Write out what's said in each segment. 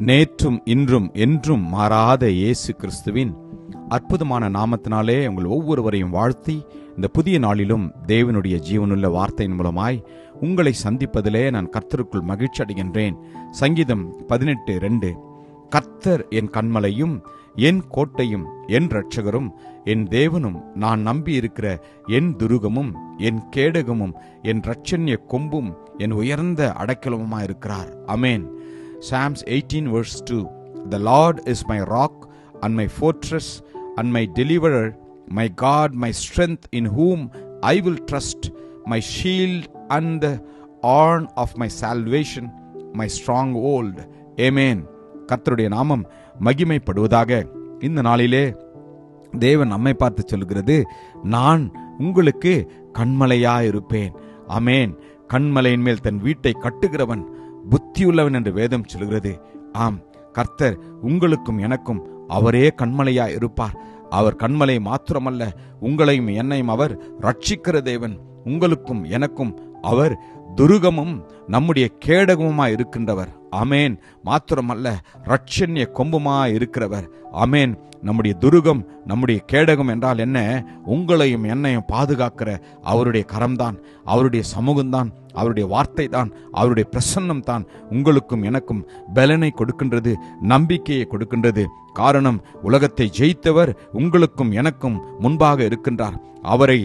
நேற்றும் இன்றும் என்றும் மாறாத இயேசு கிறிஸ்துவின் அற்புதமான நாமத்தினாலே உங்கள் ஒவ்வொருவரையும் வாழ்த்தி இந்த புதிய நாளிலும் தேவனுடைய ஜீவனுள்ள வார்த்தையின் மூலமாய் உங்களை சந்திப்பதிலே நான் கர்த்தருக்குள் மகிழ்ச்சி அடைகின்றேன். சங்கீதம் 18:2 கர்த்தர் என் கன்மலையும் என் கோட்டையும் என் இரட்சகரும் என் தேவனும் நான் நம்பியிருக்கிற என் துருகமும் என் கேடகமும் என் இரட்சண்ய கொம்பும் என் உயர்ந்த அடைக்கலமுமாயிருக்கிறார். ஆமென். Psalms 18:2 The Lord is my rock and my fortress and my deliverer, my God, my strength, in whom I will trust, my shield and the horn of my salvation, my stronghold. Amen. கர்த்தருடைய நாமம் மகிமைப்படுவதாக. இந்த நாளிலே தேவன் நம்மை பார்த்து சொல்கிறது, நான் உங்களுக்கு கன்மலையாயிருப்பேன். ஆமென். கன்மலையின் மேல் தன் வீட்டை கட்டுகிறவன் புத்தியுள்ளவன் என்று வேதம் சொல்கிறது. ஆம், கர்த்தர் உங்களுக்கும் எனக்கும் அவரே கன்மலையாய் இருப்பார். அவர் கன்மலை மாத்திரமல்ல, உங்களையும் என்னையும் அவர் ரட்சிக்கிற தேவன். உங்களுக்கும் எனக்கும் அவர் துருகமும் நம்முடைய கேடகமுமாய் இருக்கின்றவர். ஆமேன். மாத்திரமல்ல, இரட்சண்ய கொம்புமாய் இருக்கிறவர். ஆமேன். நம்முடைய துருகம், நம்முடைய கேடகம் என்றால் என்ன? உங்களையும் என்னையும் பாதுகாக்கிற அவருடைய கரம்தான், அவருடைய சமூகம்தான், அவருடைய வார்த்தை தான், அவருடைய பிரசன்னம் தான் உங்களுக்கும் எனக்கும் பலனை கொடுக்கின்றது, நம்பிக்கையை கொடுக்கின்றது. காரணம், உலகத்தை ஜெயித்தவர் உங்களுக்கும் எனக்கும் முன்பாக இருக்கின்றார். அவரை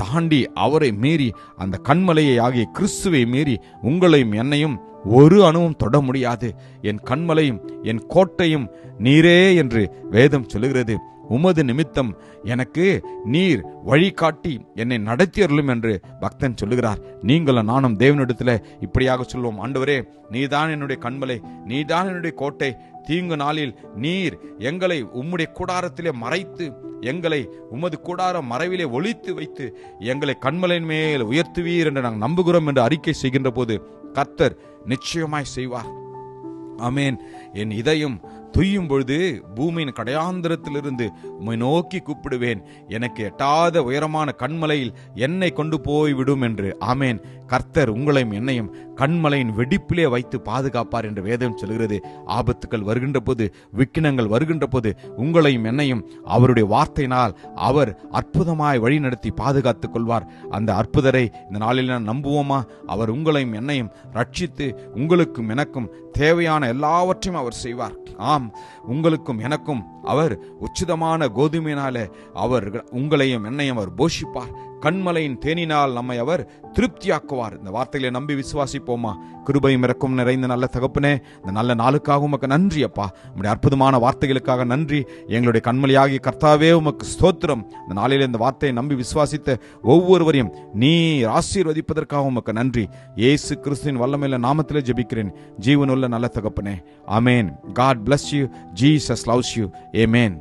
தாண்டி, அவரை மீறி, அந்த கன்மலையை ஆகிய கிறிஸ்துவை மீறி உங்களையும் என்னையும் ஒரு அணுவும் தொட முடியாது. என் கன்மலையும் என் கோட்டையும் நீரே என்று வேதம் சொல்லுகிறது. உமது நிமித்தம் எனக்கு நீர் வழிகாட்டி என்னை நடத்தியருளும் என்று பக்தன் சொல்லுகிறார். நீங்களும் நானும் தேவனிடத்தில் இப்படியாக சொல்லுவோம், ஆண்டவரே, நீதான் என்னுடைய கன்மலை, நீதான் என்னுடைய கோட்டை. தீங்கு நாளில் நீர் எங்களை உம்முடைய கூடாரத்திலே மறைத்து, எங்களை உமது கூடார மறைவிலே ஒளித்து வைத்து எங்களை கன்மலையின் மேல் உயர்த்துவீர் என்று நாங்கள் நம்புகிறோம் என்று அறிக்கை செய்கின்ற போது கர்த்தர் நிச்சயமாய் செய்வார். ஆமேன். என் இதயம் துய்யும் பொழுது பூமியின் கடையாந்திரத்திலிருந்து உம்மை நோக்கி கூப்பிடுவேன், எனக்கு எட்டாத உயரமான கன்மலையில் என்னை கொண்டு போய் விடும் என்று. ஆமேன். கர்த்தர் உங்களையும் என்னையும் கன்மலையின் வெடிப்பிலே வைத்து பாதுகாப்பார் என்று வேதம் சொல்கிறது. ஆபத்துக்கள் வருகின்ற போது, விக்கினங்கள் வருகின்ற போது உங்களையும் என்னையும் அவருடைய வார்த்தையினால் அவர் அற்புதமாய் வழி நடத்தி பாதுகாத்துக் கொள்வார். அந்த அற்புதரை இந்த நாளில் நான் நம்புவோமா? அவர் உங்களையும் என்னையும் ரட்சித்து உங்களுக்கும் எனக்கும் தேவையான எல்லாவற்றையும் அவர் செய்வார். ஆம், உங்களுக்கும் எனக்கும் அவர் உச்சிதமான கோதுமையினால அவர் உங்களையும் என்னையும் அவர் போஷிப்பார். கன்மலையின் தேனினால் நம்மை அவர் திருப்தியாக்குவார். இந்த வார்த்தைகளை நம்பி விசுவாசிப்போமா? கிருபையும் இரக்கம் நிறைந்த நல்ல தகப்பனே, இந்த நல்ல நாளுக்காக உமக்கு நன்றி அப்பா. உம்முடைய அற்புதமான வார்த்தைகளுக்காக நன்றி. எங்களுடைய கன்மலையாகிய கர்த்தாவே உமக்கு ஸ்தோத்திரம். இந்த நாளில் இந்த வார்த்தையை நம்பி விசுவாசித்த ஒவ்வொருவரையும் நீர் ஆசீர்வதிப்பதற்காக உமக்கு நன்றி. இயேசு கிறிஸ்துவின் வல்லமையுள்ள நாமத்திலே ஜெபிக்கிறேன், ஜீவனுள்ள நல்ல தகப்பனே. ஆமென். God bless you. Jesus loves you. Amen.